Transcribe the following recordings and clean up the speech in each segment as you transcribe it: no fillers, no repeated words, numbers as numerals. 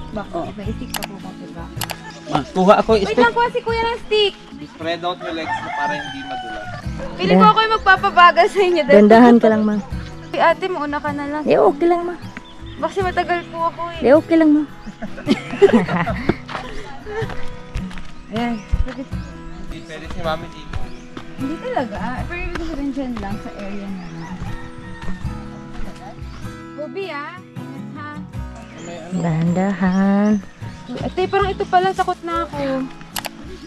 Bakit? May stick pa po ba? Diba? Kuha ako Wait stick. lang, kuha si kuya ng stick. Spread out your legs na para hindi madulas. Pili ko ako yung magpapabagal sa inyo. Dandahan ka lang, ma. Ay, ate, mauna ka na lang. Di, okay lang, ma. Kasi matagal po ako eh. Di, okay lang, ma. Ayan. Hindi pwede si mami dito. Hindi talaga. Pero ibig sabihin dyan lang sa area na. Bobby ah. Ingat ha. Dandahan. Ate, parang ito pala. Takot na ako.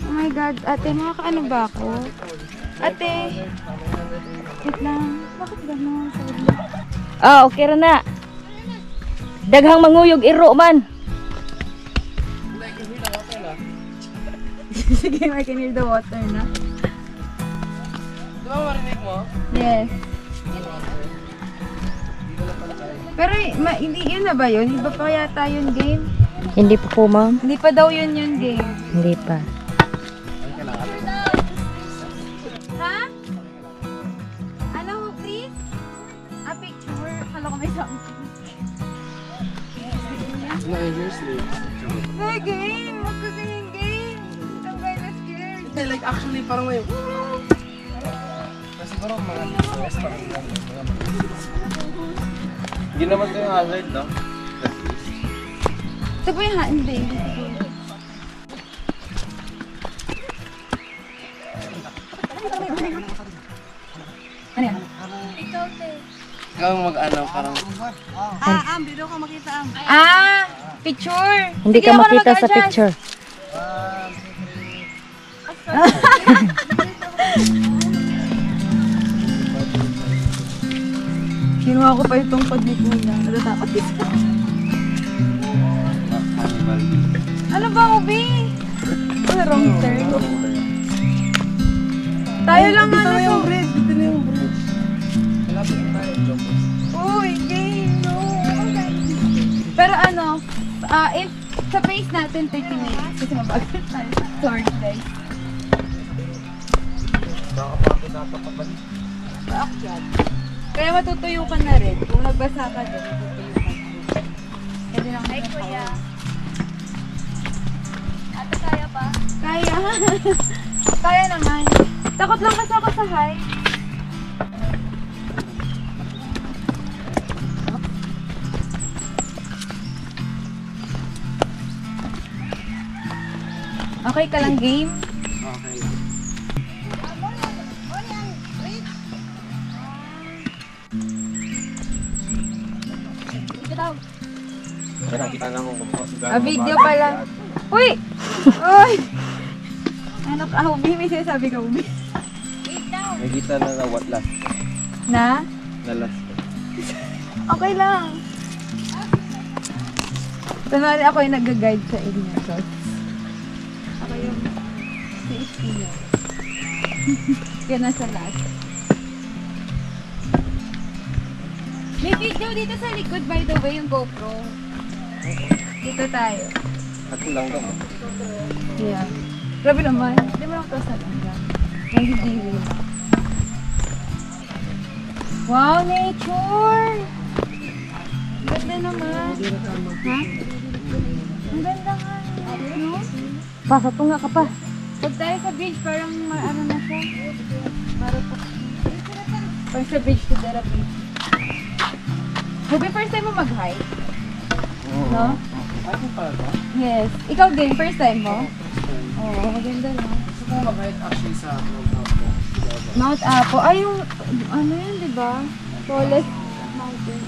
Oh my God. Ate, makakaano ba ako? Ate. Wait lang. Bakit gano'n? Ah, okay ra na. Daghang manguyog iro man. Sige, I can hear the water na. Di ba marinig mo? Yes. Pero hindi yun na ba yun? Iba pa yata yun game? Hindi pa po, ma'am. Hindi pa daw yun yung game. Hindi pa. Ha? Ano, please? A picture? Kala ko may something. No, seriously. Hey, game! Huwag ka ganyan game! I'm kinda scared. Hindi, like actually parang may... Kasi siguro mga stress parang hindi naman ito yung hazard, no? Ito po yung hindi. Ano yan? Ikaw mag-ano, parang... Ah! Picture! Hindi Sige, ka ako na makita sa mag-adjust. picture. Kinuha ko pa yung tungkod ni Kuya. Natatakot dito. Hannibal. Ano ba, Ubi? Ano, wrong turn? Tayo lang ano to. yung bridge. Dito na yung bridge. Malapit na tayo, Jumbo. Uy, game, no. Pero ano, if sa pace natin 30 minutes, kasi mabagal tayo. Sorry, guys. Baka pa ako napakabalik. Paakyat. Kaya matutuyo ka na rin. Kung nagbasa ka din, matutuyo ka na rin. Pwede lang kayo. Kuya. Ate, kaya pa? Kaya. Kaya naman. Takot lang kasi ako sa height. Okay ka lang, game? Okay lang. Nakita lang kung Video pala. Uy! Uy! Ano ka? Ubi, may sinasabi ka, Ubi. Nakita na na what last. Na? Na last. Okay lang. Kunwari ako yung nag-guide sa inyo. So, ako yung safety niyo. Kaya nasa last. May video dito sa likod, by the way, yung GoPro. Dito tayo. Ako lang naman. Yeah. Grabe naman. Hindi mo lang ito sa langga. Nag-TV. Wow, nature! Ganda naman. Ha? Ang ganda nga. No? Pasatunga ka pa. Pag tayo sa beach, parang ano na siya. Marupok. Parang sa beach to therapy. Hobi, first time mo mag-hike? No? Ano pala ba? Yes. Ikaw din, first time mo? Oo, maganda no? Gusto ko mag-hike actually sa Mount Apo. Mount Apo. Ay, yung, ano yan, di ba? Tallest mountain.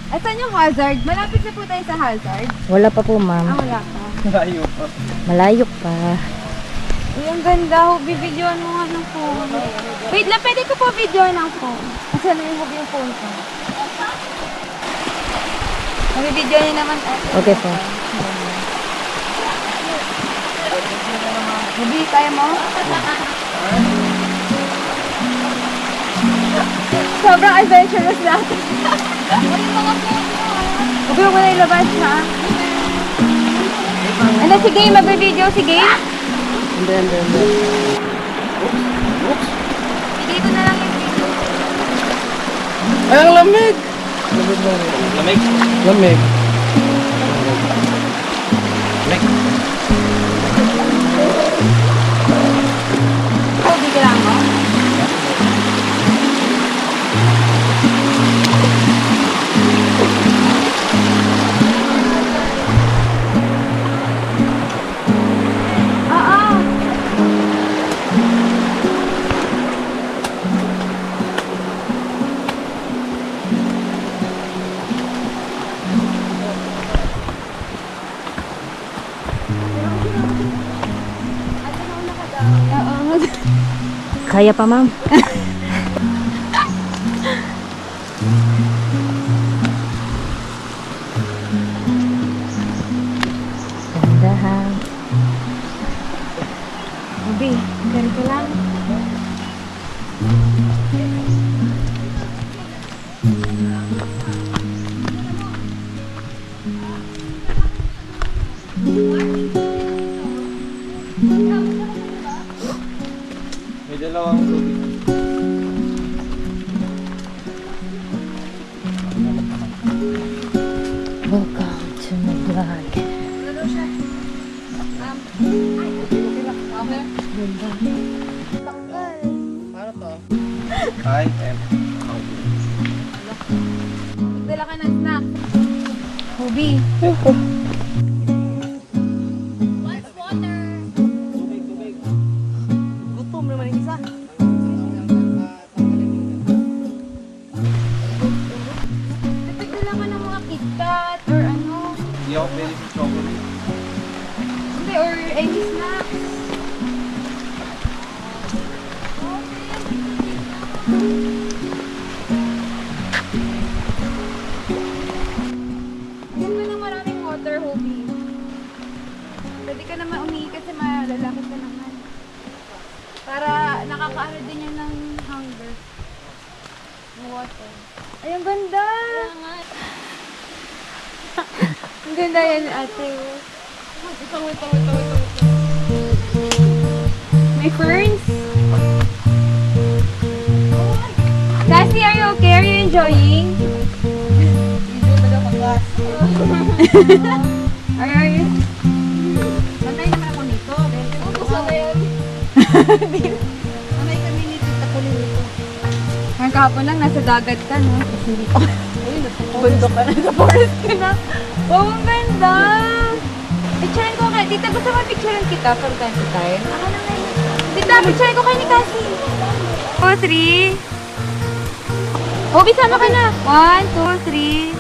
At saan yung hazard? Malapit na po tayo sa hazard. Wala pa po, Ah, ma'am. wala ka. Layo pa. Malayo pa. Uy, ang ganda. Bibidyoan mo nga ng phone. Wait lang, pwede ko po videoan ng phone. Kasi ano yung hobby yung phone ko. Mabibidyoan niya naman ate. Okay po. Hobby, kaya mo? Sobrang adventurous natin. Huwag mo na ilabas, ha? Ano, si Game? Magbibideo si Game? Hindi. Bigay ko na lang yung video. Ay, ang lamig! Lamig. Lamig. Lamig. Kobe ka lang mo? Oo. Oo. Kaya pa, ma'am. Dahan. Kobe, gari ka lang. May dalawang tubig. Welcome to my vlog. Paano to? Hi, and Dala ka ng snack. Kobe. Gutom naman yung isa. Dala ka ng mga KitKat or ano. hindi ako pwede sa chocolate. Hindi, or any snacks. Bigyan mo ng maraming water, Hobie. Pwede ka naman umihi kasi malalaki ka naman. Para nakakaano din yan ng hunger. Ng water. Ay, ang ganda! Ang ganda yan, ate. Ito. May ferns. Cassie, are you okay? Are you enjoying? Are you? Sanay naman ako nito. Sanay yan. Sanay kami nito. Takulin nito. Ngayon kahapon lang, nasa dagat ka, no? Bundok ka na, sa forest ka na. Wow, ang ganda! Picturean ko kayo. Tita, gusto mo picturean kita from time to time? Ako na ngayon. Tita, picturean ko kayo ni Cassie. 2, 3. Obi, sama ka na. 1, 2, 3.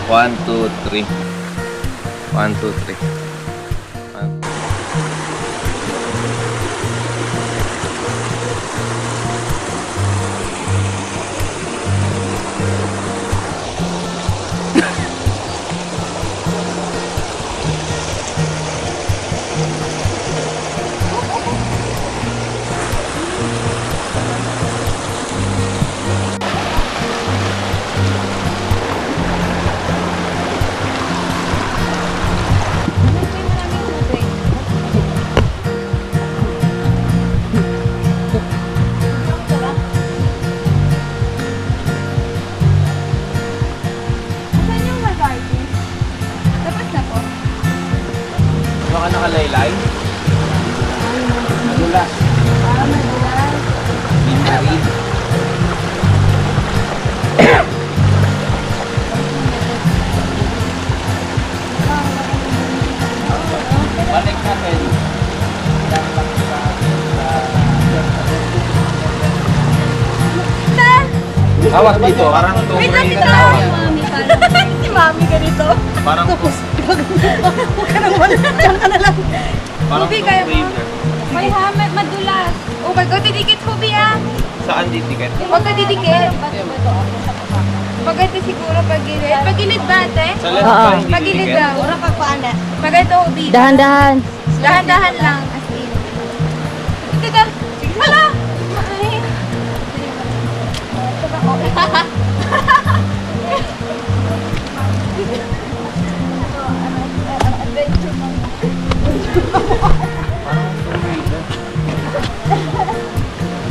1, 2, 3. 1, 2, 3. Baka nakalaylay? Nadulas. Binari. Balik natin. Awas dito, parang Wait lang, tumuloy tita! na. Si mami ganito. Parang Huwag ka nang wala. Diyan ka na lang. parang Hubi, kaya mo? waver. May hamet, madulas. Oh my God, didikit, Hubi, ah. Saan ditiket? Huwag ka didikit. Pagati siguro pagilid. Pagilid ba, ate? Sa left Oo. ba hindi Pagilid ditiket? daw. Ura ka paana. Pagati, Hubi. Dahan-dahan. Dahan-dahan lang, as in. Tita, hala! Ay. Adventure mo. Parang waver.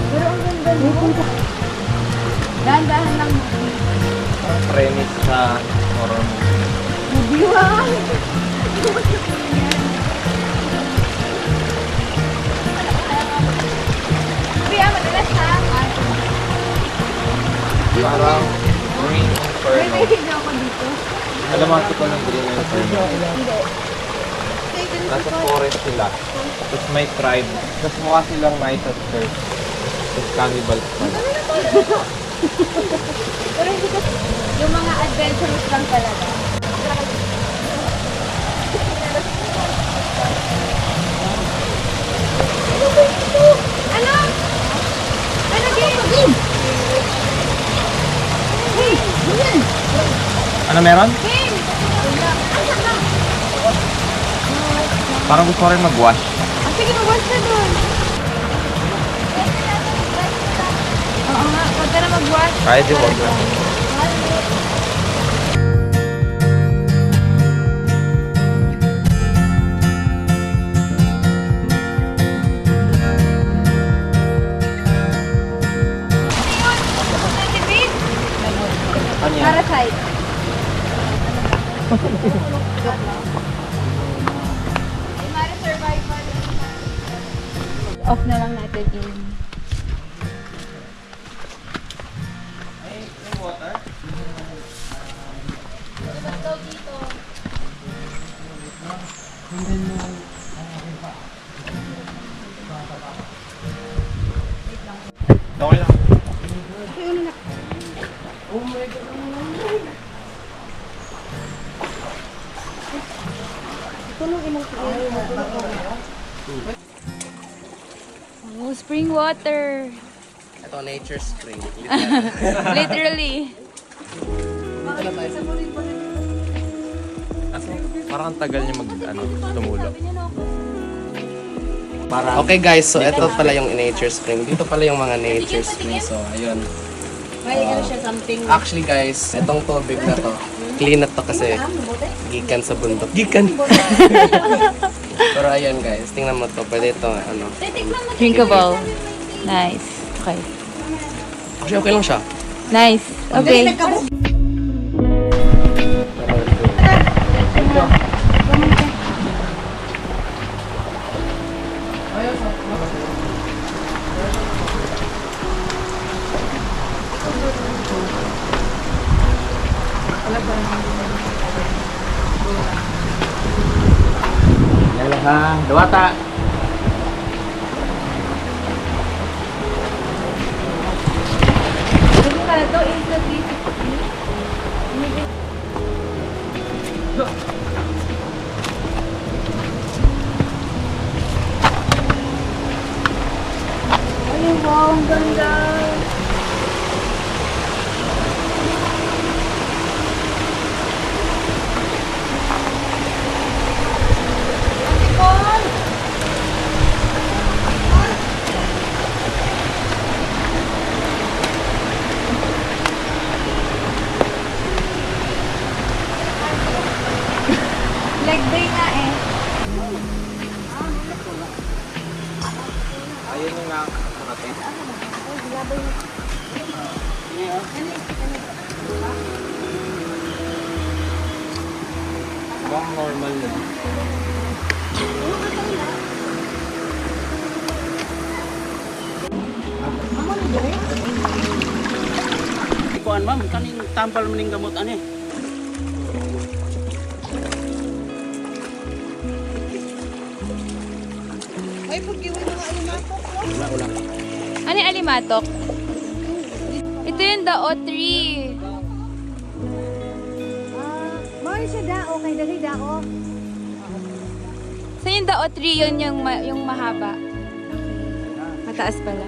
Pero ang ganda sa horror movie. Biwang! Kuya, madalas ha? Parang Green May Inferno. mahilig ako dito. Alam mo ko ng Green Inferno. Hindi. Nasa forest sila. Tapos may tribe. Tapos mukha silang nice at first. Tapos cannibals pa. Pero hindi ko, yung mga adventurous lang talaga. Ano? Ano game? Ano meron? Game! Parang gusto ko rin mag-wash. Ah, sige, mag-watch na doon. Oo nga, huwag ka na mag-watch. Kaya di wag na. Ano yan? Parasite. Off na lang natin yun. Okay lang. Oh, spring water. Ito, nature spring. Literally. Parang ang tagal niya tumulo. Okay guys, so ito pala yung nature spring. Dito pala yung mga nature spring. So, ayun. Actually guys, itong tubig na to, clean na to kasi gikan sa bundok. Gikan! Pero ayun guys, tingnan mo to. Pwede ito, ano. Drinkable. Nice. Okay. Actually, okay lang siya. Nice. Okay. Yan lang ha. Dawata. Ano ka to? Instant 360. Ay, wow, ang ganda. Leg day nga eh. Ayun yung nakakarating. Bang normal na. Kuan ma'am, kaning tampal maning gamot ani. Ano yung alimatok? Ito yung dao tree. Mahal siya dao, kay dali dao. So yung dao tree, yun yung mahaba. Mataas pala.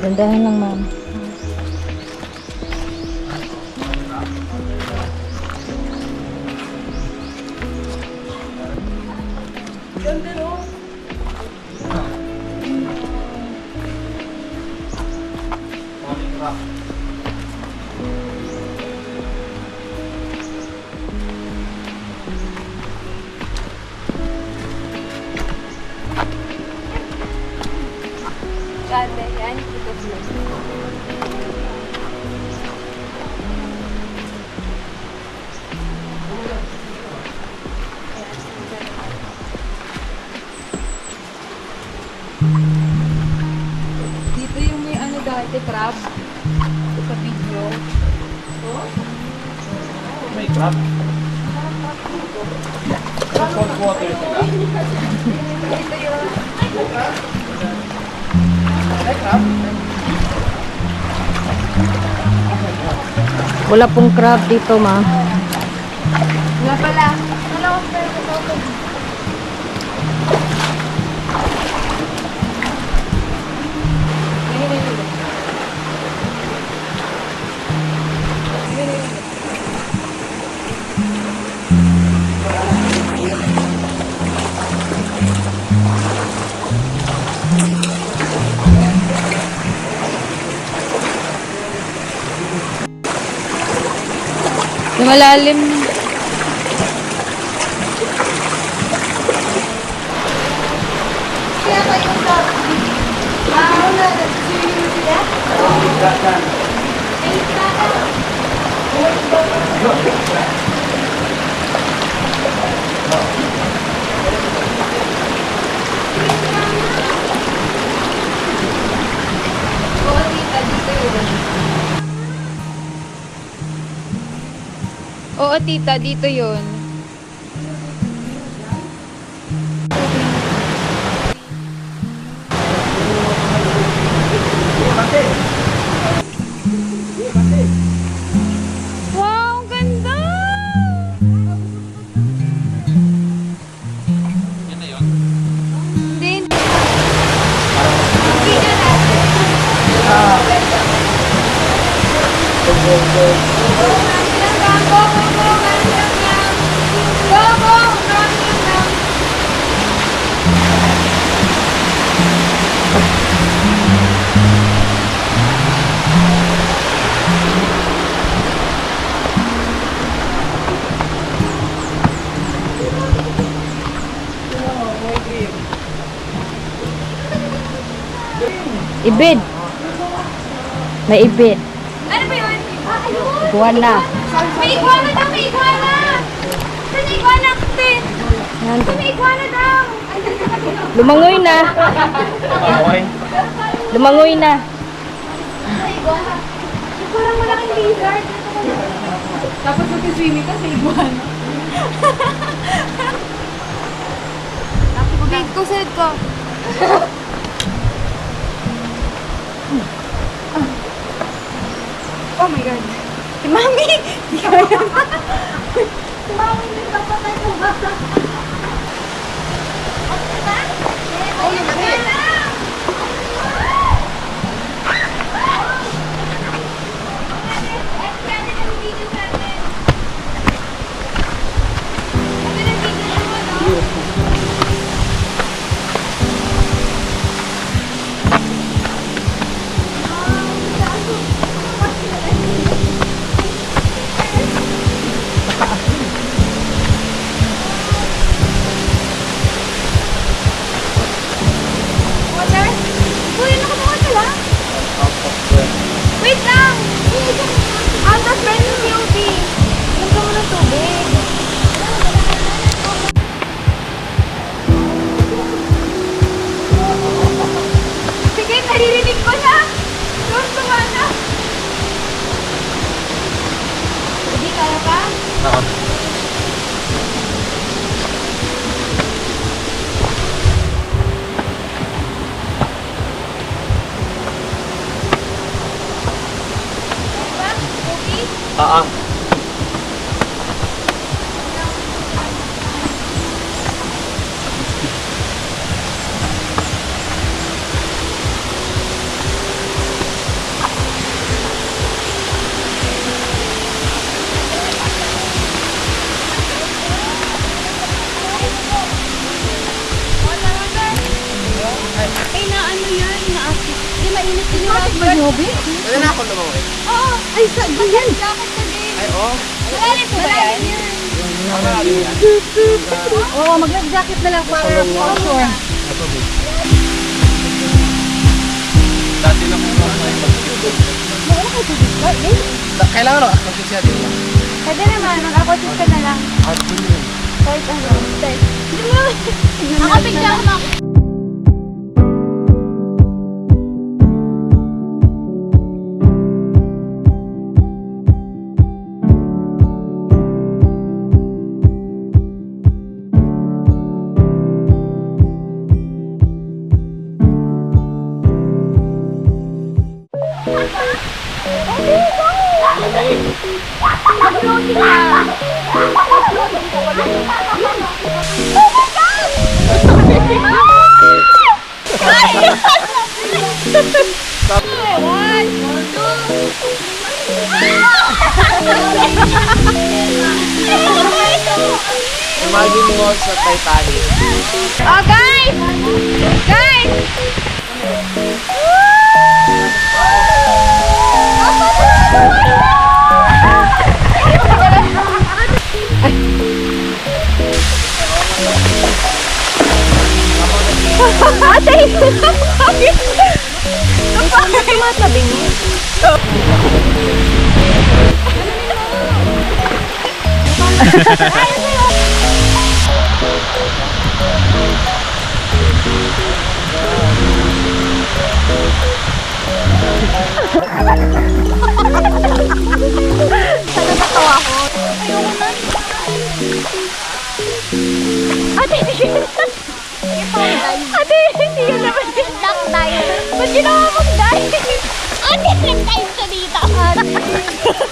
Dandahan lang, ma'am. Crab? Salt water sila. Ito yun. Wala pong crab dito, ma. Wala pala. Wala akong pera ito. Yung malalim. Kaya kayo sa... wala. Swimming mo sila? Oo, tita, dito yun. Oo, tita, dito yun. Wow, ang ganda! Yan na yun. Hindi. Video natin. Ibid. May ibid. Ano ba yun? Ayun! Iguana. May iguana daw! May iguana! Saan yung iguana? Tin? Yan. May iguana daw! Lumangoy na. Okay. Lumangoy na. May iguana. Parang malaking lizard. Tapos mag-swimming ka sa iguana. Big ko, sad ko. Oh my God. Si Mami! Di kaya na. Si Mami, nagpapatay ko ba? Oh, Water? Kuya, nakabawa ka lang? Wait lang! Out of friend yung COD. Ganda mo ng tubig. Sige, naririnig ko na! Gusto ka na! Hindi, kaya pa? Oo. Kaya pa? Okay? Oo. Eh, na ano yan? Na-acid. Di mainit din yung acid. Pwede na ako lumangoy. Oo. Ay, sa ganyan. Jacket ka din. Ay, oo. Malalim po ba yan? Oo, mag-jacket na lang para for sure. Dati lang kung Kailangan ako akit siya dito. Pwede naman, mag-aquatic ka na lang. Kahit ano. Hindi mo. Nakapig siya ako. Mag-floating na. Oh my God! One, Imagine mo sa Titanic. Oh, guys! Guys! Ate! Bakit? Bakit tumatabi niyo? Sana natawa ko. Ayoko na. Ate! Ate, hindi ka naman black dive. Ba't ginawa mong dive? Ate, nag-dive ka dito. Ate.